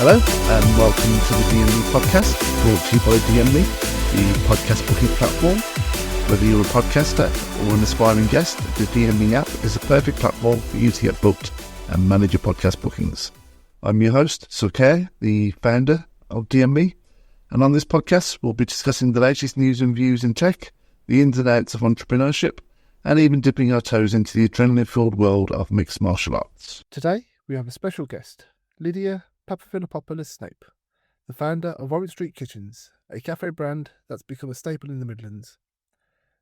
Hello and welcome to the DME podcast, brought to you by DME, the podcast booking platform. Whether you're a podcaster or an aspiring guest, the DME app is a perfect platform for you to get booked and manage your podcast bookings. I'm your host, Sukhay, the founder of DME, and on this podcast we'll be discussing the latest news and views in tech, the ins and outs of entrepreneurship, and even dipping our toes into the adrenaline-filled world of mixed martial arts. Today we have a special guest, Lydia Papafilippopoulos-Snape, the founder of Warwick Street Kitchens, a cafe brand that's become a staple in the Midlands.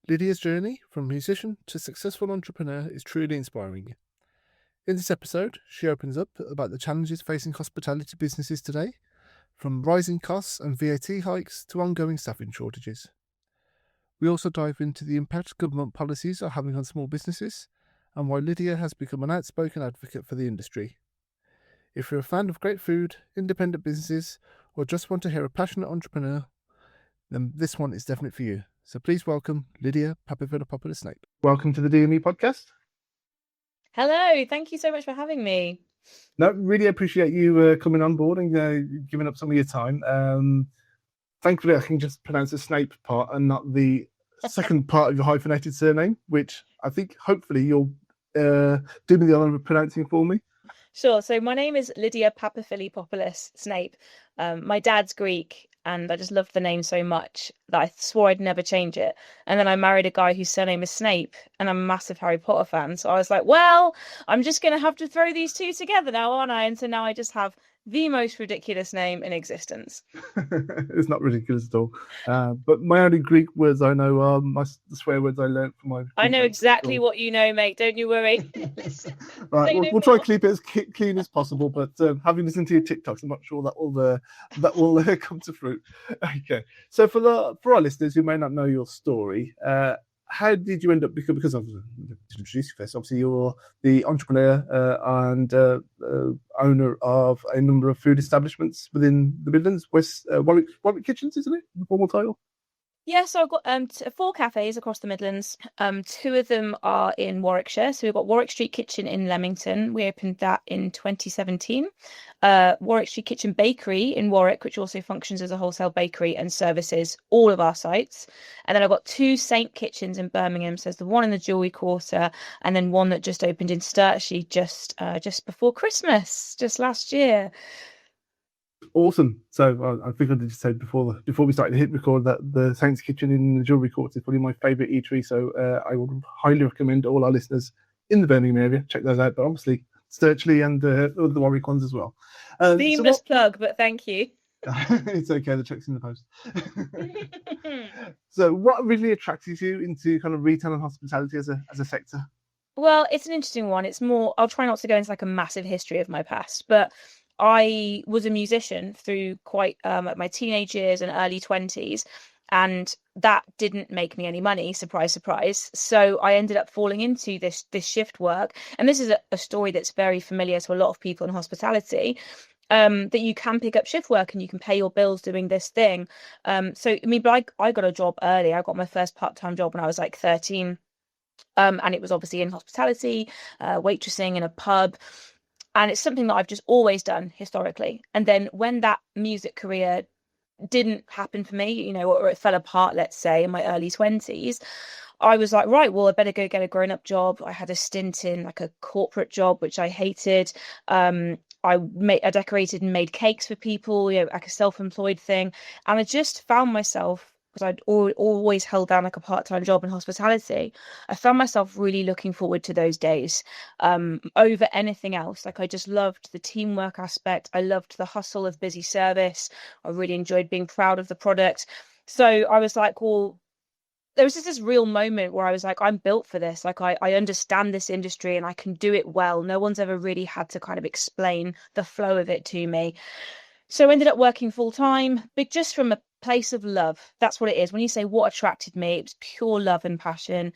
Lydia's journey from musician to successful entrepreneur is truly inspiring. In this episode, she opens up about the challenges facing hospitality businesses today, from rising costs and VAT hikes to ongoing staffing shortages. We also dive into the impact government policies are having on small businesses and why Lydia has become an outspoken advocate for the industry. If you're a fan of great food, independent businesses, or just want to hear a passionate entrepreneur, then this one is definitely for you. So please welcome Lydia Papafilippopoulos-Snape. Welcome to the DME podcast. Hello, thank you so much for having me. No, really appreciate you coming on board and giving up some of your time. Thankfully, I can just pronounce the Snape part and not the second part of your hyphenated surname, which I think hopefully you'll do me the honour of pronouncing for me. Sure. So my name is Lydia Papafilippopoulos-Snape. My dad's Greek, and I just loved the name so much that I swore I'd never change it. And then I married a guy whose surname is Snape, and I'm a massive Harry Potter fan. So I was like, well, I'm just going to have to throw these two together now, aren't I? And so now I just have the most ridiculous name in existence. It's not ridiculous at all. But my only Greek words I know are the swear words I learned from my... I know exactly what you know, mate. Don't you worry. Right, we'll try to keep it as clean as possible, but having listened to your TikToks, I'm not sure that will come to fruit. Okay, so for our listeners who may not know your story, how did you end up because of introduce you first? Obviously, you're the entrepreneur and owner of a number of food establishments within the Midlands, Warwick Kitchens, isn't it? The formal title. Yeah, so I've got 4 cafes across the Midlands. 2 of them are in Warwickshire. So we've got Warwick Street Kitchen in Leamington. We opened that in 2017. Warwick Street Kitchen Bakery in Warwick, which also functions as a wholesale bakery and services all of our sites. And then I've got 2 Saint Kitchens in Birmingham. So there's the one in the Jewellery Quarter and then one that just opened in Sturtley just before Christmas, just last year. Awesome. So I think I did say before we started to hit record that the Saints Kitchen in the Jewellery Court is probably my favourite eatery. So I would highly recommend all our listeners in the Birmingham area check those out. But obviously Sturtley and the Warwick ones as well. Seamless plug, but thank you. It's okay. The check's in the post. So what really attracted you into kind of retail and hospitality as a sector? Well, it's an interesting one. It's more. I'll try not to go into like a massive history of my past, but I was a musician through quite my teenage years and early 20s, and that didn't make me any money, surprise, surprise. So I ended up falling into this shift work. And this is a story that's very familiar to a lot of people in hospitality, that you can pick up shift work and you can pay your bills doing this thing. But I got a job early. I got my first part-time job when I was like 13. And it was obviously in hospitality, waitressing in a pub. And it's something that I've just always done historically. And then when that music career didn't happen for me, or it fell apart, let's say, in my early 20s, I was like, right, well, I better go get a grown-up job. I had a stint in like a corporate job, which I hated. I decorated and made cakes for people, like a self-employed thing. And I just found myself, because I'd always held down like a part-time job in hospitality, I found myself really looking forward to those days over anything else. Like I just loved the teamwork aspect. I loved the hustle of busy service. I really enjoyed being proud of the product. So I was like, well, there was just this real moment where I was like, I'm built for this. Like I understand this industry and I can do it well. No one's ever really had to kind of explain the flow of it to me. So I ended up working full time, but just from a place of love. That's what it is. When you say what attracted me, it was pure love and passion.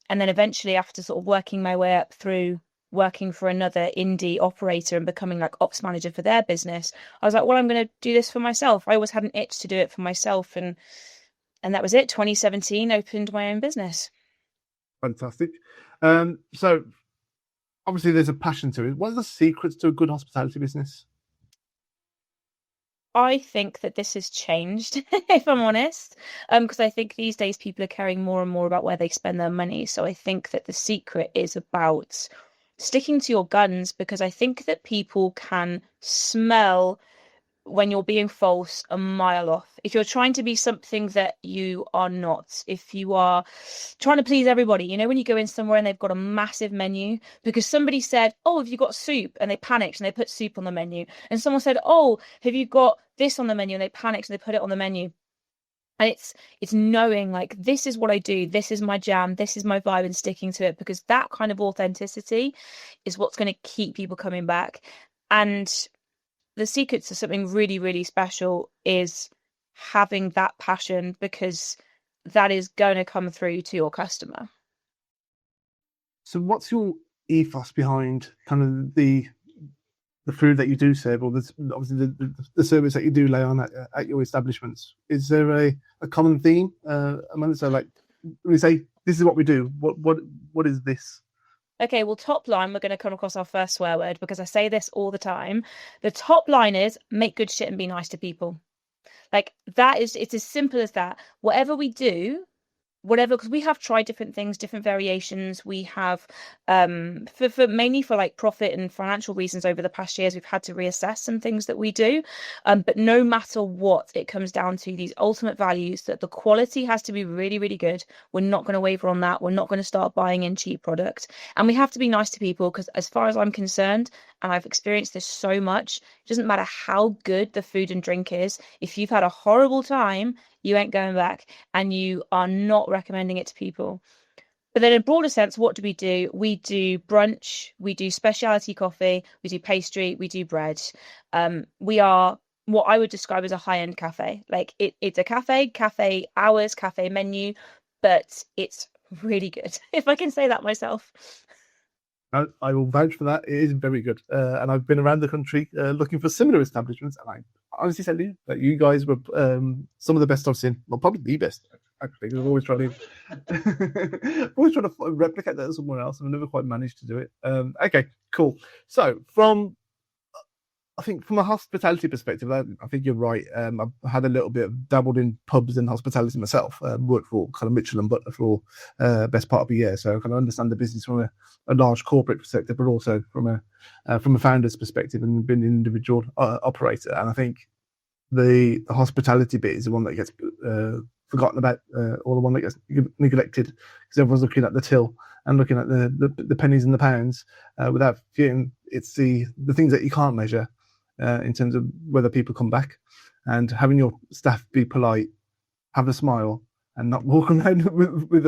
And then eventually, after sort of working my way up through working for another indie operator and becoming like ops manager for their business, I was like, well, I'm going to do this for myself. I always had an itch to do it for myself. And that was it. 2017, opened my own business. Fantastic. So obviously there's a passion to it. What are the secrets to a good hospitality business? I think that this has changed, if I'm honest, because I think these days people are caring more and more about where they spend their money. So I think that the secret is about sticking to your guns, because I think that people can smell when you're being false a mile off. If you're trying to be something that you are not, if you are trying to please everybody, when you go in somewhere and they've got a massive menu because somebody said, "Oh, have you got soup?" and they panicked and they put soup on the menu. And someone said, "Oh, have you got this on the menu?" and they panicked and they put it on the menu. And it's knowing, like, this is what I do, this is my jam, this is my vibe, and sticking to it, because that kind of authenticity is what's going to keep people coming back. And the secret to something really, really special is having that passion, because that is going to come through to your customer. So what's your ethos behind kind of the food that you do serve, or obviously the service that you do lay on at your establishments? Is there a common theme among it? So, like, when you say this is what we do, what is this? Okay, well, top line, we're going to come across our first swear word, because I say this all the time. The top line is make good shit and be nice to people. Like, it's as simple as that. Whatever we do, because we have tried different things, different variations. We have for mainly for like profit and financial reasons over the past years, we've had to reassess some things that we do, but no matter what, it comes down to these ultimate values that the quality has to be really, really good. We're not going to waver on that. We're not going to start buying in cheap product, and we have to be nice to people, because as far as I'm concerned, and I've experienced this so much, it doesn't matter how good the food and drink is, if you've had a horrible time, you ain't going back, and you are not recommending it to people. But then in a broader sense, what do? We do brunch, we do specialty coffee, we do pastry, we do bread. We are what I would describe as a high-end cafe. Like, it's a cafe hours, cafe menu, but it's really good, if I can say that myself. I will vouch for that. It is very good. And I've been around the country looking for similar establishments, and I honestly tell you that you guys were some of the best I've seen. Well, probably the best, actually, because I've always tried to replicate that somewhere else, and I've never quite managed to do it. Okay, cool. So I think from a hospitality perspective, I think you're right. I've had a little bit of dabbled in pubs and hospitality myself. Worked for kind of Mitchell and Butler for best part of a year, so I kind of understand the business from a large corporate perspective, but also from a founder's perspective, and been an individual operator. And I think the hospitality bit is the one that gets forgotten about, or the one that gets neglected, because everyone's looking at the till and looking at the pennies and the pounds without viewing it's the things that you can't measure. In terms of whether people come back, and having your staff be polite, have a smile, and not walk around with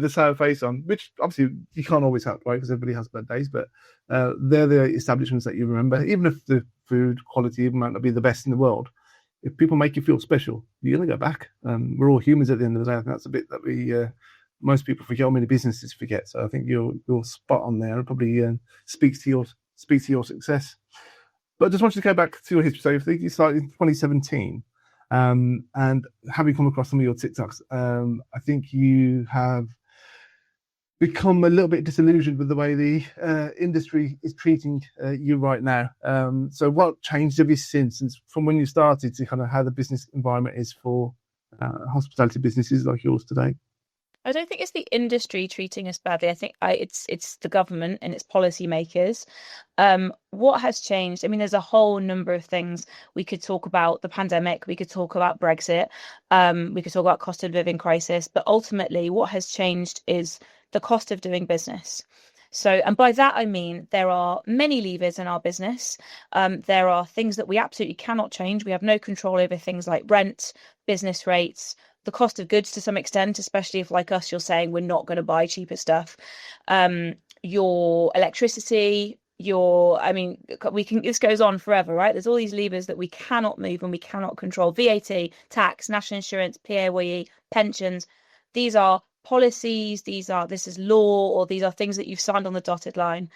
a sour face on, which obviously you can't always help, right? Because everybody has bad days, but they're the establishments that you remember, even if the food quality might not be the best in the world. If people make you feel special, you're going to go back. We're all humans at the end of the day. I think that's a bit that we most people forget, or many businesses forget. So I think you're spot on there, and probably speaks to your success. But I just wanted to go back to your history. So I think you started in 2017, and having come across some of your TikToks, I think you have become a little bit disillusioned with the way the industry is treating you right now. So what changed have you seen since from when you started to kind of how the business environment is for hospitality businesses like yours today? I don't think it's the industry treating us badly. I think it's the government and its policymakers. What has changed? I mean, there's a whole number of things. We could talk about the pandemic. We could talk about Brexit. We could talk about cost of living crisis. But ultimately, what has changed is the cost of doing business. So, and by that I mean there are many levers in our business. There are things that we absolutely cannot change. We have no control over things like rent, business rates, the cost of goods to some extent, especially if, like us, you're saying we're not going to buy cheaper stuff. Your electricity, this goes on forever, right? There's all these levers that we cannot move and we cannot control. VAT, tax, national insurance, PAYE, pensions. These are policies. This is law, or these are things that you've signed on the dotted line.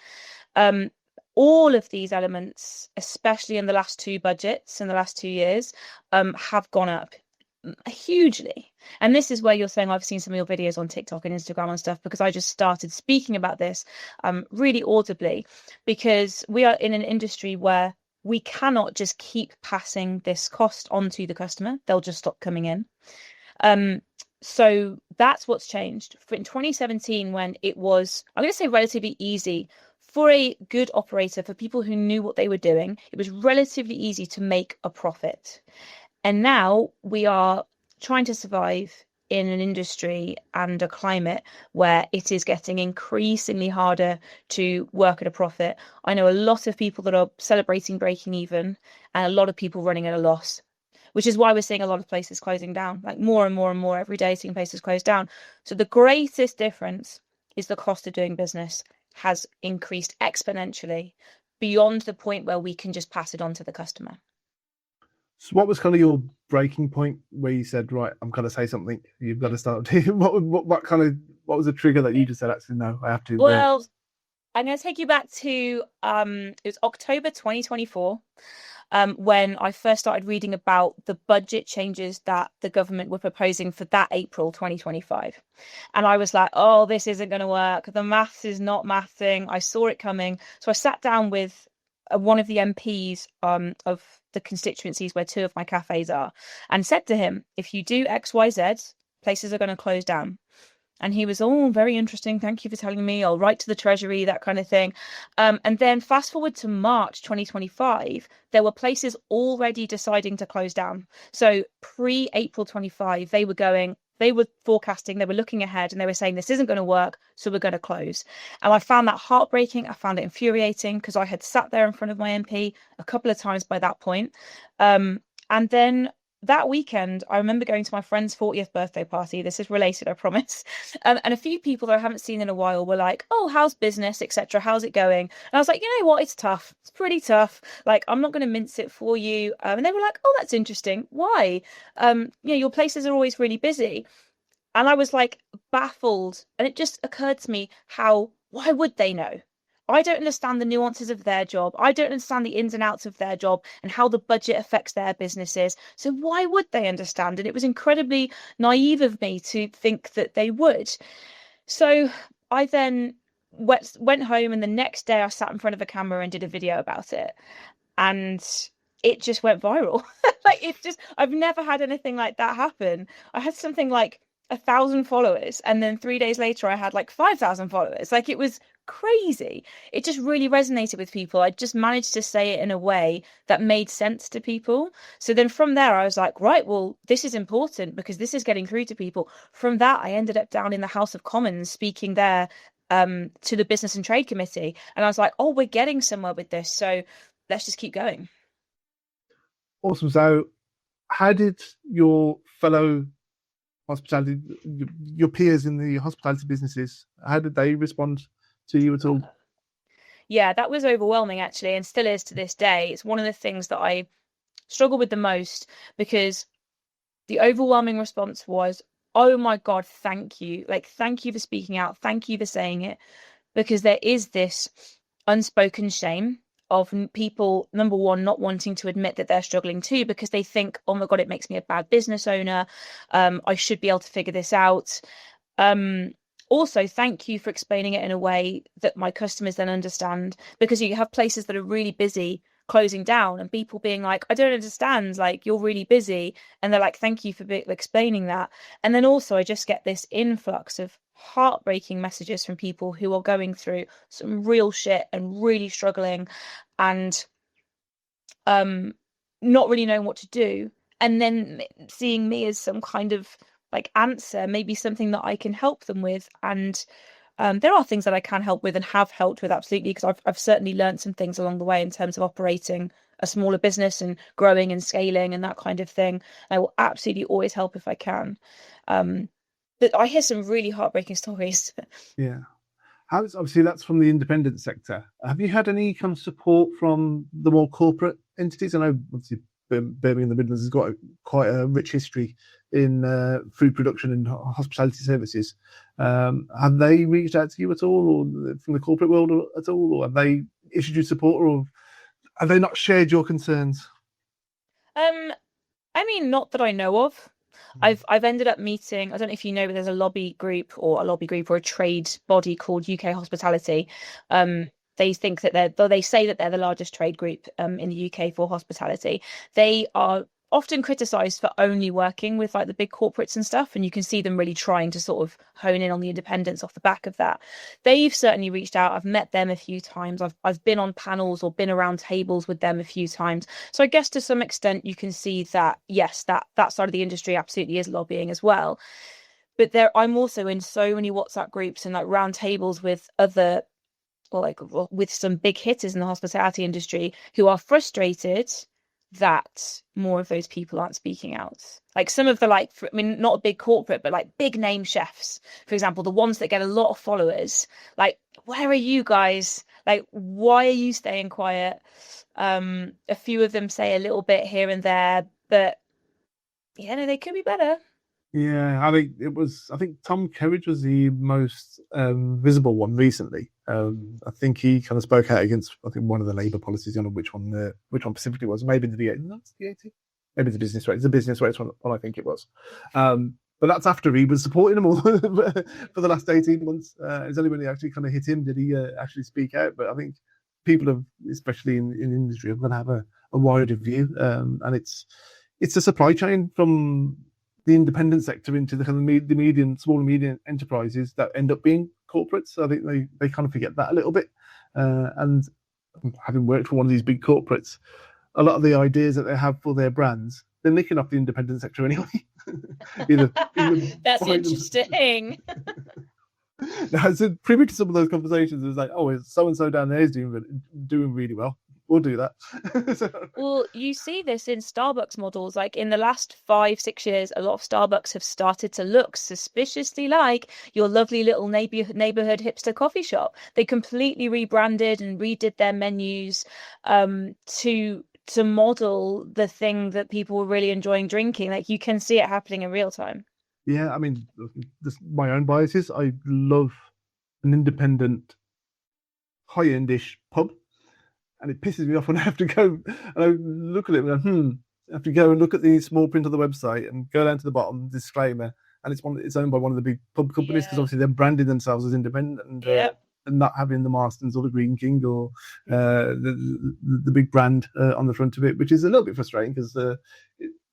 All of these elements, especially in the last two budgets in the last 2 years, have gone up hugely. And this is where you're saying I've seen some of your videos on TikTok and Instagram and stuff, because I just started speaking about this really audibly, because we are in an industry where we cannot just keep passing this cost on to the customer. They'll just stop coming in. So that's what's changed. In 2017, when it was, I'm going to say relatively easy for a good operator, for people who knew what they were doing, it was relatively easy to make a profit. And now we are trying to survive in an industry and a climate where it is getting increasingly harder to work at a profit. I know a lot of people that are celebrating breaking even and a lot of people running at a loss, which is why we're seeing a lot of places closing down, like more and more and more every day, seeing places close down. So the greatest difference is the cost of doing business has increased exponentially beyond the point where we can just pass it on to the customer. So what was kind of your breaking point where you said, right, I'm going to say something, you've got to start doing, what was the trigger that you just said, actually, no, I have to? Well, I'm going to take you back to, it was October 2024, when I first started reading about the budget changes that the government were proposing for that April 2025. And I was like, oh, this isn't going to work. The maths is not mathing. I saw it coming. So I sat down with one of the MPs of the constituencies where two of my cafes are and said to him, if you do X, Y, Z, places are going to close down. And he was, oh, very interesting. Thank you for telling me. I'll write to the Treasury, that kind of thing. And then fast forward to March 2025, there were places already deciding to close down. So pre-April 25, they were forecasting, they were looking ahead and they were saying, this isn't going to work, so we're going to close. And I found that heartbreaking. I found it infuriating because I had sat there in front of my MP a couple of times by that point. And then that weekend, I remember going to my friend's 40th birthday party. This is related, I promise. And a few people that I haven't seen in a while were like, oh, how's business, etc. How's it going? And I was like, you know what? It's tough. It's pretty tough. Like, I'm not going to mince it for you. And they were like, oh, that's interesting. Why? Your places are always really busy. And I was like baffled. And it just occurred to me why would they know? I don't understand the nuances of their job. I don't understand the ins and outs of their job and how the budget affects their businesses. So why would they understand? And it was incredibly naive of me to think that they would. So I then went home, and the next day I sat in front of a camera and did a video about it. And it just went viral. I've never had anything like that happen. I had something like 1,000 followers, and then 3 days later I had like 5,000 followers. Like, it was crazy. It just really resonated with people. I just managed to say it in a way that made sense to people. So then from there I was like, right, well, this is important because this is getting through to people. From that, I ended up down in the House of Commons speaking there to the Business and Trade Committee, and I was like, oh, we're getting somewhere with this, so let's just keep going. Awesome. So how did your fellow hospitality, your peers in the hospitality businesses, how did they respond to you at all? Yeah, that was overwhelming, actually, and still is to this day. It's one of the things that I struggle with the most, because the overwhelming response was, oh my God, thank you. Like, thank you for speaking out. Thank you for saying it. Because there is this unspoken shame of people, number one, not wanting to admit that they're struggling too, because they think, oh my God, it makes me a bad business owner. I should be able to figure this out. Also, thank you for explaining it in a way that my customers then understand, because you have places that are really busy closing down and people being like, I don't understand, like, you're really busy. And they're like, thank you for explaining that. And then also I just get this influx of heartbreaking messages from people who are going through some real shit and really struggling and not really knowing what to do, and then seeing me as some kind of like answer, maybe something that I can help them with. And there are things that I can help with and have helped with, absolutely, because I've certainly learned some things along the way in terms of operating a smaller business and growing and scaling and that kind of thing. I will absolutely always help if I can. But I hear some really heartbreaking stories. Yeah. Obviously that's from the independent sector. Have you had any kind of support from the more corporate entities? I know obviously Birmingham, the Midlands, has got quite a rich history in food production and hospitality services. Have they reached out to you at all, or from the corporate world at all, or have they issued you support, or have they not shared your concerns? I mean, not that I know of. I've ended up meeting, I don't know if you know, but there's a lobby group or a trade body called UK Hospitality. they think that they say that they're the largest trade group in the UK for hospitality. They are often criticized for only working with like the big corporates and stuff, and you can see them really trying to sort of hone in on the independents off the back of that. They've certainly reached out. I've met them a few times. I've been on panels or been around tables with them a few times. So I guess to some extent you can see that yes, that side of the industry absolutely is lobbying as well. But I'm also in so many WhatsApp groups and like round tables with other with some big hitters in the hospitality industry who are frustrated that more of those people aren't speaking out. Like some of the not a big corporate, but like big name chefs, for example, the ones that get a lot of followers. Like, where are you guys? Like, why are you staying quiet? A few of them say a little bit here and there, but yeah, no, they could be better. Yeah, I think Tom Kerridge was the most visible one recently. I think he kind of spoke out against one of the Labour policies. I don't know which one specifically was. Maybe the VAT. No, it's the VAT. Maybe the business rates. The business rates one I think it was. But that's after he was supporting them all for the last 18 months. Is anybody actually kind of hit him? Did he actually speak out? But I think people have, especially in industry, are going to have a wider view, and it's a supply chain from the independent sector into the kind of the medium, small and medium enterprises that end up being corporates. I think they kind of forget that a little bit. And having worked for one of these big corporates, a lot of the ideas that they have for their brands, they're nicking off the independent sector anyway. That's interesting. Now, so privy to some of those conversations, it was like, oh, so and so down there is doing really well. We'll do that. Well, you see this in Starbucks models. Like in the last 5-6 years, a lot of Starbucks have started to look suspiciously like your lovely little neighborhood hipster coffee shop. They completely rebranded and redid their menus to model the thing that people were really enjoying drinking. Like you can see it happening in real time. Yeah, I mean, my own biases. I love an independent, high-end-ish pub. And it pisses me off when I have to go and I look at it and go, I have to go and look at the small print on the website and go down to the bottom, disclaimer, and it's owned by one of the big pub companies because obviously they're branding themselves as independent and not having the Marstons or the Green King or the big brand on the front of it, which is a little bit frustrating because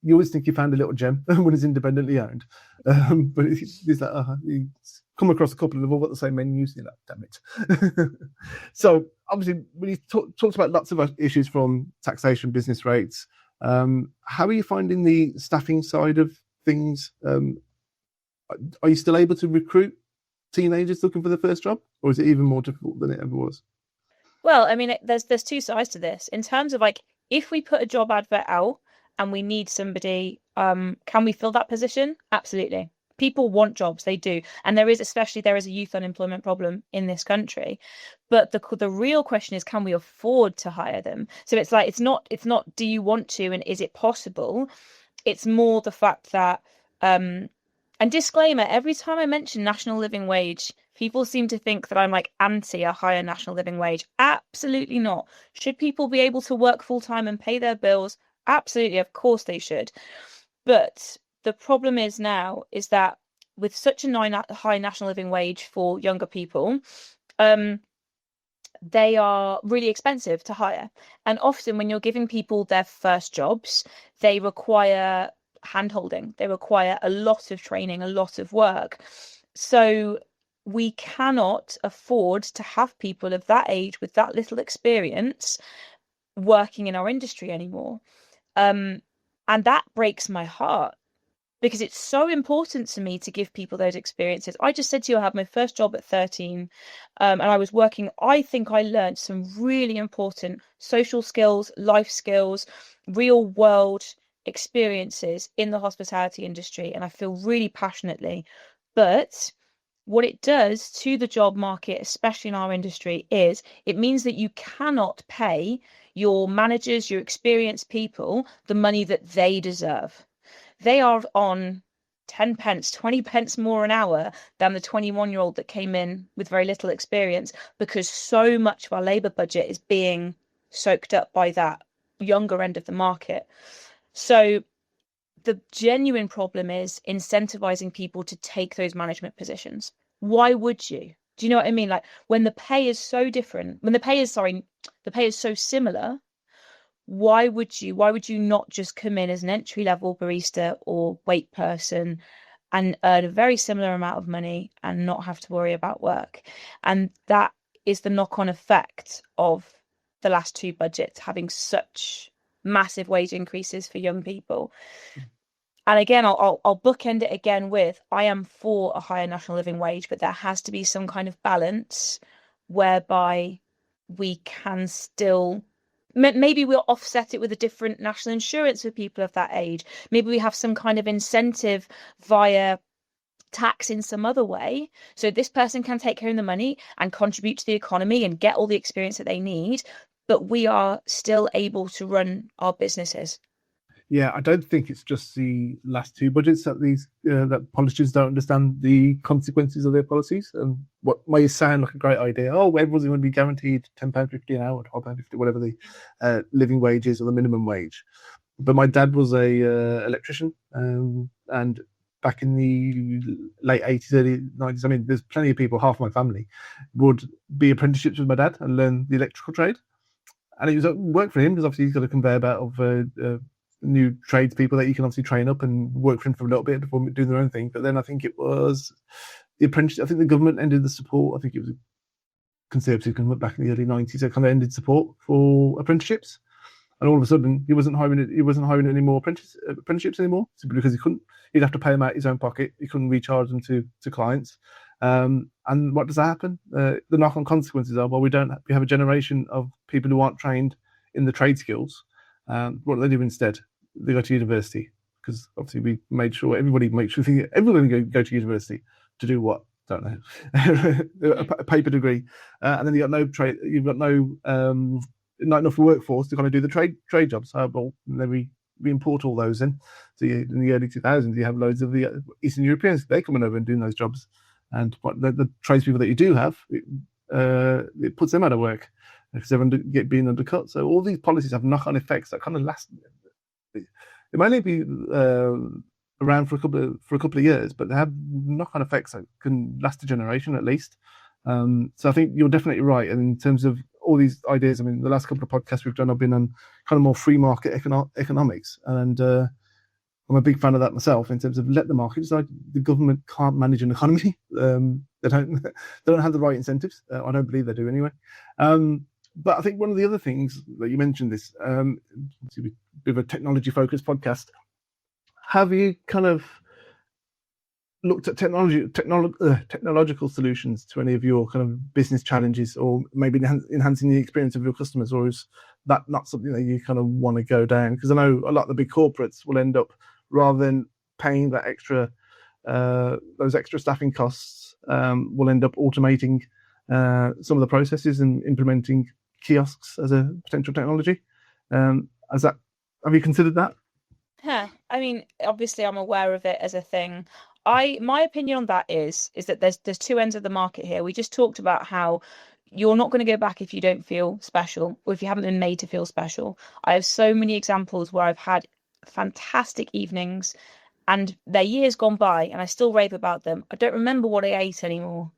you always think you found a little gem when it's independently owned. But it's like, you come across a couple and they've all got the same menus. You're like, damn it. So obviously, when you talked about lots of issues from taxation, business rates, how are you finding the staffing side of things? Are you still able to recruit teenagers looking for their first job, or is it even more difficult than it ever was? Well, I mean, there's two sides to this. In terms of like, if we put a job advert out and we need somebody, can we fill that position? Absolutely. People want jobs, they do. And there is a youth unemployment problem in this country. But the real question is, can we afford to hire them? So it's like, it's not do you want to and is it possible? It's more the fact that, and disclaimer, every time I mention national living wage, people seem to think that I'm like anti a higher national living wage. Absolutely not. Should people be able to work full time and pay their bills? Absolutely, of course they should. But the problem is that with such a high national living wage for younger people, they are really expensive to hire. And often when you're giving people their first jobs, they require hand-holding. They require a lot of training, a lot of work. So we cannot afford to have people of that age with that little experience working in our industry anymore. And that breaks my heart because it's so important to me to give people those experiences. I just said to you, I had my first job at 13 and I was working. I think I learned some really important social skills, life skills, real world experiences in the hospitality industry. And I feel really passionately. But what it does to the job market, especially in our industry, is it means that you cannot pay your managers, your experienced people, the money that they deserve. They are on 10 pence, 20 pence more an hour than the 21-year-old that came in with very little experience because so much of our labour budget is being soaked up by that younger end of the market. So the genuine problem is incentivizing people to take those management positions. Why would you? Do you know what I mean? Like when the pay is so different, when the pay is so similar, why would you not just come in as an entry level barista or wait person and earn a very similar amount of money and not have to worry about work? And that is the knock-on effect of the last two budgets having such massive wage increases for young people. And again, I'll bookend it again with, I am for a higher national living wage, but there has to be some kind of balance whereby we can still, maybe we'll offset it with a different national insurance for people of that age. Maybe we have some kind of incentive via tax in some other way, so this person can take home the money and contribute to the economy and get all the experience that they need, but we are still able to run our businesses. Yeah, I don't think it's just the last two budgets that that politicians don't understand the consequences of their policies. And what may sound like a great idea, everyone's going to be guaranteed £10.50 an hour, £12.50, whatever the living wage is or the minimum wage. But my dad was a electrician, and back in the late 80s, early 90s, I mean, there's plenty of people, half my family, would be apprenticeships with my dad and learn the electrical trade. And it was work for him because obviously he's got a conveyor belt of new tradespeople that you can obviously train up and work for him for a little bit before doing their own thing. But then I think it was the apprenticeship. I think the government ended the support. I think it was a Conservative government back in the early 90s that kind of ended support for apprenticeships. And all of a sudden, he wasn't hiring any more apprenticeships anymore, simply because he couldn't. He'd have to pay them out of his own pocket. He couldn't recharge them to clients. And what does that happen? The knock-on consequences are, well, we have a generation of people who aren't trained in the trade skills. What do they do instead? They go to university, because obviously we made sure everybody go to university to do what? Don't know. a paper degree, and then you got no trade. You've got no not enough workforce to kind of do the trade jobs. Well, then we import all those in. So in the early 2000s, you have loads of the Eastern Europeans. They're coming over and doing those jobs, and what the tradespeople that you do have, it puts them out of work because they're being undercut. So all these policies have knock-on effects that kind of last. It might only be around for a couple of years, but they have knock-on effects that can last a generation at least. So I think you're definitely right. And in terms of all these ideas, I mean, the last couple of podcasts we've done have been on kind of more free market economics, and I'm a big fan of that myself. In terms of let the market decide. The government can't manage an economy. They don't have the right incentives. I don't believe they do anyway. But I think one of the other things that you mentioned, this it's a bit of a technology-focused podcast. Have you kind of looked at technological solutions to any of your kind of business challenges, or maybe enhancing the experience of your customers, or is that not something that you kind of want to go down? Because I know a lot of the big corporates will end up, rather than paying that those extra staffing costs, will end up automating some of the processes and implementing kiosks as a potential technology. Have you considered that? I mean, obviously I'm aware of it as a thing. My opinion on that is that there's two ends of the market here. We just talked about how you're not going to go back if you don't feel special, or if you haven't been made to feel special. I have so many examples where I've had fantastic evenings and they're years gone by and I still rave about them. I don't remember what I ate anymore,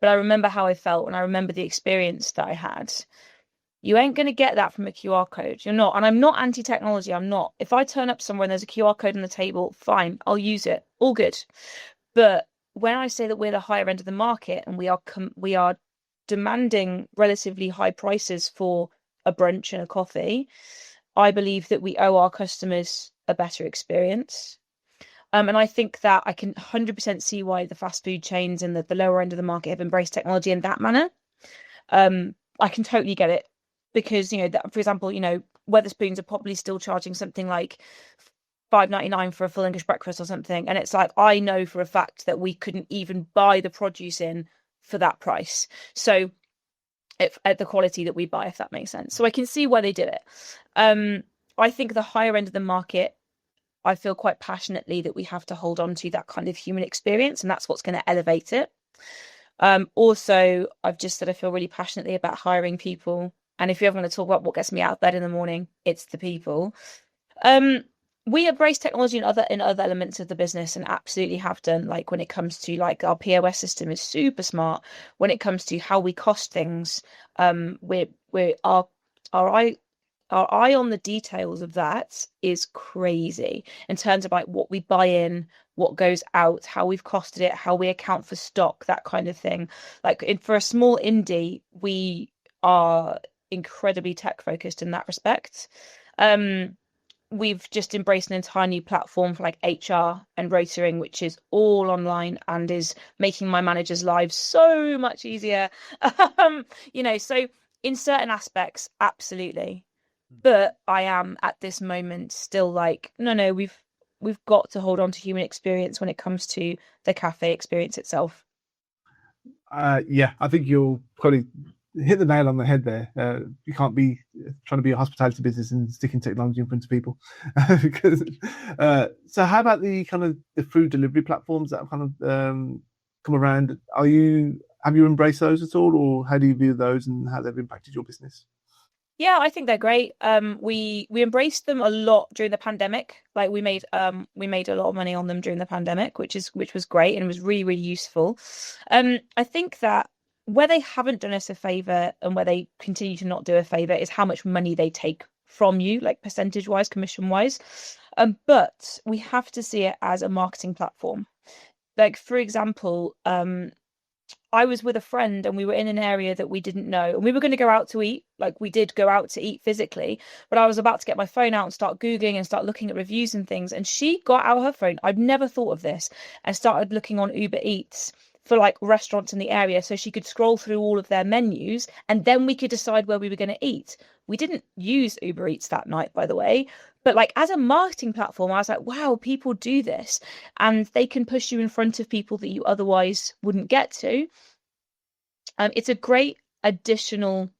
but I remember how I felt and I remember the experience that I had. You ain't going to get that from a QR code. You're not. And I'm not anti-technology. I'm not. If I turn up somewhere and there's a QR code on the table, fine, I'll use it. All good. But when I say that we're the higher end of the market and we are demanding relatively high prices for a brunch and a coffee, I believe that we owe our customers a better experience. And I think that I can 100% see why the fast food chains and the lower end of the market have embraced technology in that manner. I can totally get it. Because, for example, Wetherspoons are probably still charging something like $5.99 for a full English breakfast or something. And it's like, I know for a fact that we couldn't even buy the produce in for that price. So at the quality that we buy, if that makes sense. So I can see why they did it. I think the higher end of the market, I feel quite passionately that we have to hold on to that kind of human experience. And that's what's going to elevate it. Also, I've just said I feel really passionately about hiring people. And if you're ever going to talk about what gets me out of bed in the morning, it's the people. we embrace technology in other elements of the business, and absolutely have done. Like when it comes to like our POS system is super smart. When it comes to how we cost things, we're our eye our eye on the details of that is crazy in terms of like what we buy in, what goes out, how we've costed it, how we account for stock, that kind of thing. For a small indie, we are incredibly tech focused in that respect. Um, we've just embraced an entire new platform for like HR and rotoring, which is all online and is making my managers' lives so much easier. So in certain aspects, absolutely. But I am at this moment still like, no, we've got to hold on to human experience when it comes to the cafe experience itself. Yeah, I think you'll probably hit the nail on the head there. You can't be trying to be a hospitality business and sticking technology in front of people. Because, so how about the kind of the food delivery platforms that have kind of come around? Have you embraced those at all, or how do you view those and how they've impacted your business? Yeah, I think they're great. We embraced them a lot during the pandemic. Like we made a lot of money on them during the pandemic, which was great and was really, really useful. I think that where they haven't done us a favor and where they continue to not do a favor is how much money they take from you, like percentage wise, commission wise. But we have to see it as a marketing platform. Like for example, I was with a friend and we were in an area that we didn't know, and we were going to go out to eat. Like we did go out to eat physically, but I was about to get my phone out and start Googling and start looking at reviews and things. And she got out her phone. I'd never thought of this, and started looking on Uber Eats for like restaurants in the area so she could scroll through all of their menus and then we could decide where we were going to eat. We didn't use Uber Eats that night, by the way. But like as a marketing platform, I was like, wow, people do this and they can push you in front of people that you otherwise wouldn't get to. It's a great additional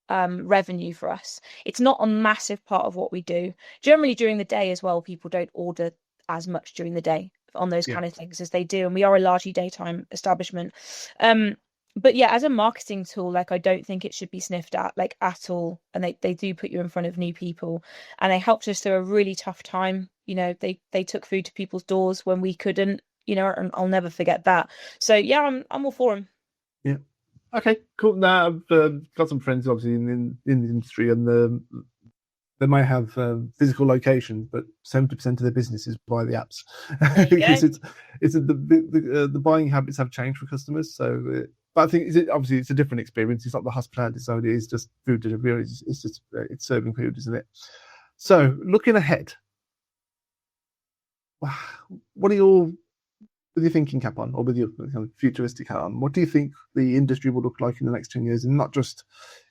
revenue for us. It's not a massive part of what we do. Generally, during the day as well, people don't order as much during the day on those kind of things as they do, and we are a largely daytime establishment. But yeah, as a marketing tool, like I don't think it should be sniffed at like at all. And they do put you in front of new people, and they helped us through a really tough time. They took food to people's doors when we couldn't. And I'll never forget that. So yeah, I'm all for them. Yeah. Okay, cool. Now I've got some friends, obviously, in the industry, and they might have physical locations, but 70% of their business is via the apps because the buying habits have changed for customers. So, but I think obviously it's a different experience. It's not the hospitality side; it is just food delivery. It's serving food, isn't it? So, looking ahead, what are your with your thinking cap on, or with your kind of futuristic hat on, what do you think the industry will look like in the next 10 years? And not just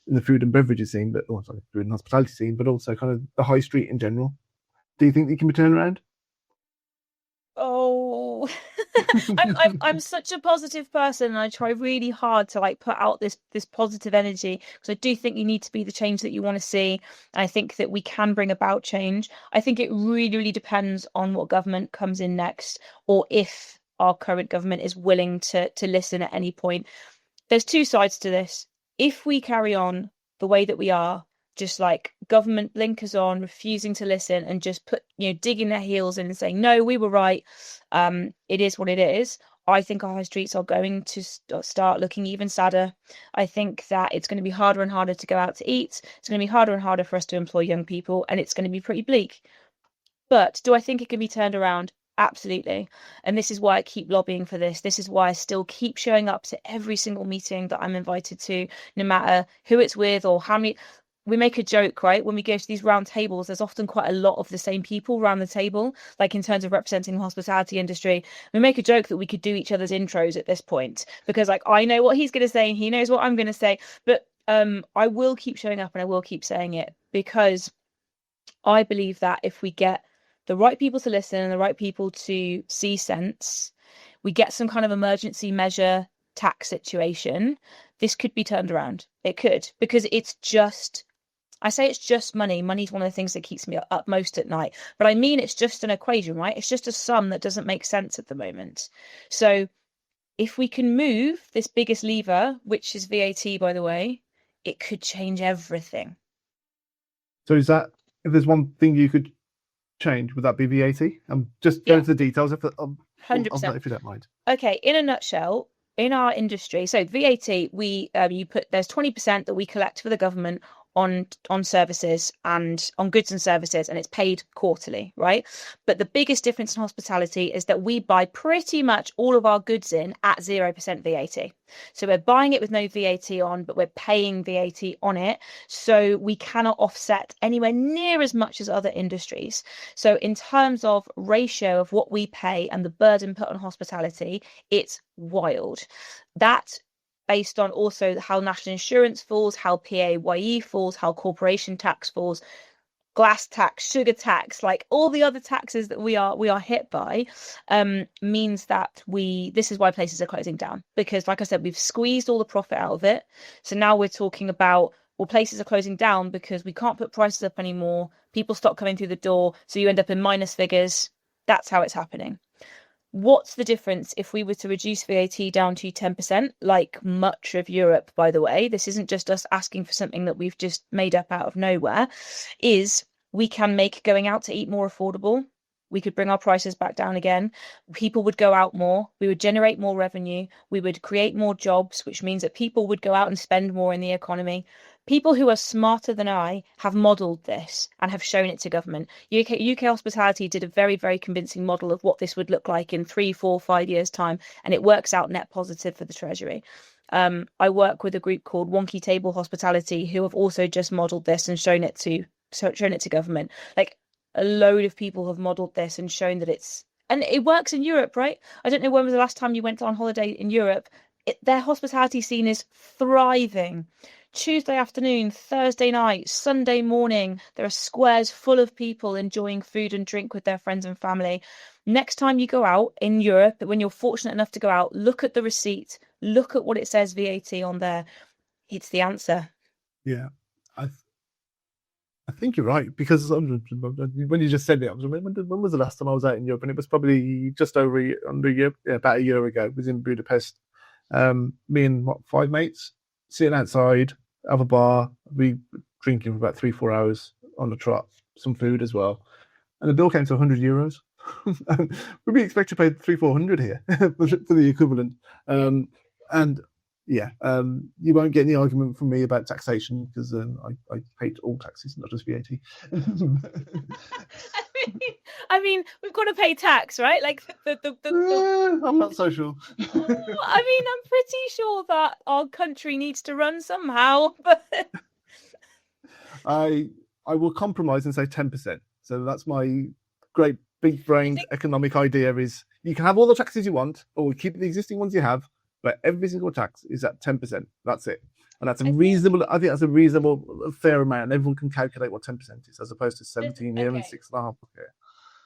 in the food and beverages scene, food and hospitality scene, but also kind of the high street in general. Do you think it can be turned around? Oh, I'm such a positive person, and I try really hard to like put out this positive energy because I do think you need to be the change that you want to see. And I think that we can bring about change. I think it really, really depends on what government comes in next, or if our current government is willing to listen at any point. There's two sides to this. If we carry on the way that we are, just like government blinkers on, refusing to listen and just digging their heels in and saying, no, we were right. It is what it is. I think our high streets are going to start looking even sadder. I think that it's going to be harder and harder to go out to eat. It's going to be harder and harder for us to employ young people, and it's going to be pretty bleak. But do I think it can be turned around? Absolutely. And this is why I keep lobbying for this. This is why I still keep showing up to every single meeting that I'm invited to, no matter who it's with or how many. We make a joke, right? When we go to these round tables, there's often quite a lot of the same people around the table, like in terms of representing the hospitality industry. We make a joke that we could do each other's intros at this point because like I know what he's going to say and he knows what I'm going to say. But I will keep showing up and I will keep saying it because I believe that if we get the right people to listen and the right people to see sense, we get some kind of emergency measure tax situation, this could be turned around. It could, because I say it's just money. Money's one of the things that keeps me up most at night. But I mean, it's just an equation, right? It's just a sum that doesn't make sense at the moment. So if we can move this biggest lever, which is VAT, by the way, it could change everything. So is that, if there's one thing you could change, would that be VAT? I'm just going into the details of that, 100%. if you don't mind. Okay, in a nutshell, in our industry, so VAT, there's 20% that we collect for the government on services and on goods and services, and it's paid quarterly, right? But the biggest difference in hospitality is that we buy pretty much all of our goods in at 0% VAT. So we're buying it with no VAT on, but we're paying VAT on it. So we cannot offset anywhere near as much as other industries. So in terms of ratio of what we pay and the burden put on hospitality, it's wild. That based on also how national insurance falls, how PAYE falls, how corporation tax falls, glass tax, sugar tax, like all the other taxes that we are hit by, means that this is why places are closing down. Because like I said, we've squeezed all the profit out of it. So now we're talking about, well, places are closing down because we can't put prices up anymore. People stop coming through the door. So you end up in minus figures. That's how it's happening. What's the difference if we were to reduce VAT down to 10%, like much of Europe, by the way? This isn't just us asking for something that we've just made up out of nowhere, is we can make going out to eat more affordable. We could bring our prices back down again. People would go out more. We would generate more revenue. We would create more jobs, which means that people would go out and spend more in the economy. People who are smarter than I have modelled this and have shown it to government. UK Hospitality did a very, very convincing model of what this would look like in 3, 4, 5 years' time, and it works out net positive for the Treasury. I work with a group called Wonky Table Hospitality who have also just modelled this and shown it to government. Like, a load of people have modelled this and shown that and it works in Europe, right? I don't know when was the last time you went on holiday in Europe. Their hospitality scene is thriving. Tuesday afternoon, Thursday night, Sunday morning, there are squares full of people enjoying food and drink with their friends and family. Next time you go out in Europe, when you're fortunate enough to go out, look at the receipt, look at what it says VAT on there. It's the answer. Yeah, I think you're right, because when you just said it, I was when was the last time I was out in Europe? And it was probably just about a year ago. It was in Budapest. Me and 5 mates sitting outside, have a bar, be drinking for about 3-4 hours on the trot, some food as well, and the bill came to €100. We'd be expected to pay 300-400 here for the equivalent. And yeah, you won't get any argument from me about taxation, because I hate all taxes, not just VAT. I mean, we've got to pay tax, right? Like I'm not so sure. I mean, I'm pretty sure that our country needs to run somehow, but I will compromise and say 10%. So that's my great big-brained economic idea: is you can have all the taxes you want, or keep the existing ones you have, but every single tax is at 10%. That's it. And that's I think that's a reasonable, fair amount. And everyone can calculate what 10% is, as opposed to 17 here and 6.5 here.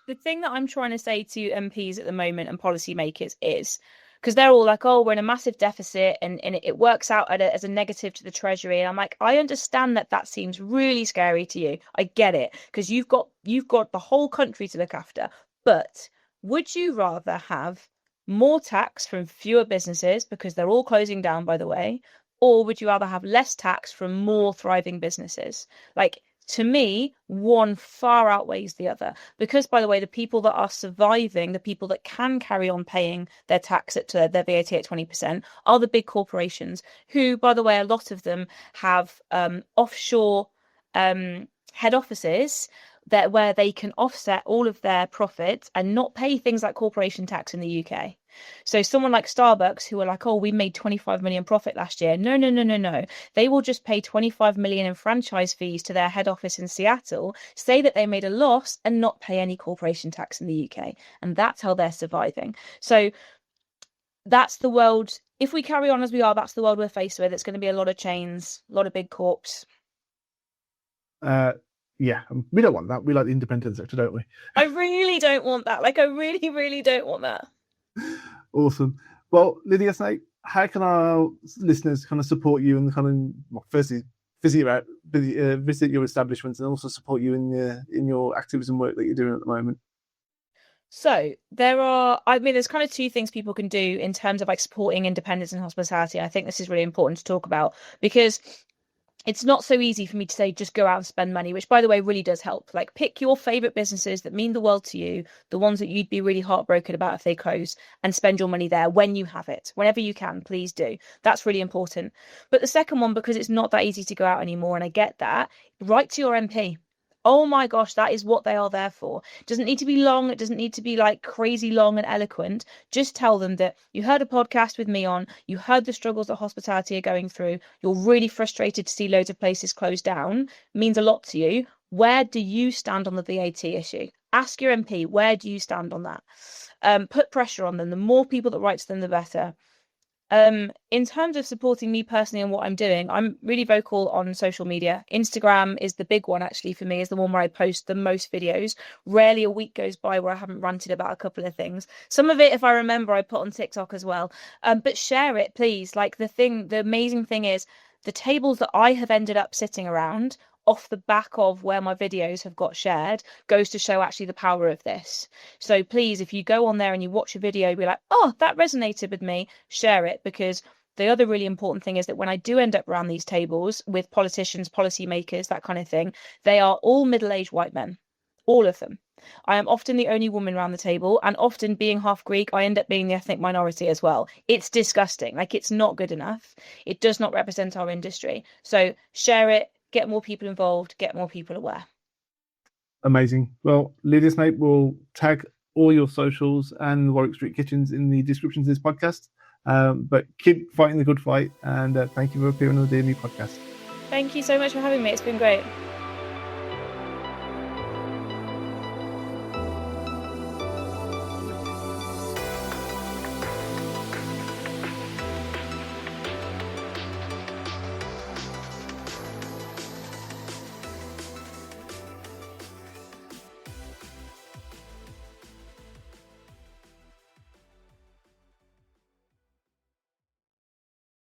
The thing that I'm trying to say to MPs at the moment and policymakers is, because they're all like, oh, we're in a massive deficit and it works out as a negative to the Treasury. And I'm like, I understand that seems really scary to you. I get it, because you've got the whole country to look after. But would you rather have more tax from fewer businesses, because they're all closing down, by the way, or would you rather have less tax from more thriving businesses? Like, to me, one far outweighs the other, because, by the way, the people that are surviving, the people that can carry on paying their tax their VAT at 20%, are the big corporations who, by the way, a lot of them have offshore head offices where they can offset all of their profits and not pay things like corporation tax in the UK. So someone like Starbucks, who are like, oh, we made 25 million profit last year. No. They will just pay 25 million in franchise fees to their head office in Seattle, say that they made a loss, and not pay any corporation tax in the UK. And that's how they're surviving. So that's the world. If we carry on as we are, that's the world we're faced with. It's going to be a lot of chains, a lot of big corps. Yeah, we don't want that. We like the independent sector, don't we? I really don't want that. Like, I really, really don't want that. Awesome. Well, Lydia Snape, how can our listeners kind of support you and firstly visit your establishments, and also support you in your activism work that you're doing at the moment? So there's kind of 2 things people can do in terms of like supporting independence and hospitality. I think this is really important to talk about, because it's not so easy for me to say just go out and spend money, which, by the way, really does help. Like, pick your favorite businesses that mean the world to you, the ones that you'd be really heartbroken about if they close, and spend your money there when you have it. Whenever you can, please do. That's really important. But the second one, because it's not that easy to go out anymore, and I get that, write to your MP. Oh my gosh, that is what they are there for. It doesn't need to be long. It doesn't need to be like crazy long and eloquent. Just tell them that you heard a podcast with me on, you heard the struggles that hospitality are going through. You're really frustrated to see loads of places close down. Means a lot to you. Where do you stand on the VAT issue? Ask your MP, where do you stand on that? Put pressure on them. The more people that write to them, the better. In terms of supporting me personally and what I'm doing, I'm really vocal on social media. Instagram is the big one, actually, for me, is the one where I post the most videos. Rarely a week goes by where I haven't ranted about a couple of things. Some of it, if I remember, I put on TikTok as well. But share it, please. Like, the amazing thing is the tables that I have ended up sitting around off the back of where my videos have got shared goes to show actually the power of this. So please, if you go on there and you watch a video, be like, oh, that resonated with me, share it. Because the other really important thing is that when I do end up around these tables with politicians, policymakers, that kind of thing, they are all middle-aged white men, all of them. I am often the only woman around the table, and often being half Greek, I end up being the ethnic minority as well. It's disgusting. Like, it's not good enough. It does not represent our industry. So share it, get more people involved, get more people aware. Amazing. Well, Lydia Snape will tag all your socials and Warwick Street Kitchens in the descriptions of this podcast. But keep fighting the good fight, and thank you for appearing on the DME podcast. Thank you so much for having me. It's been great.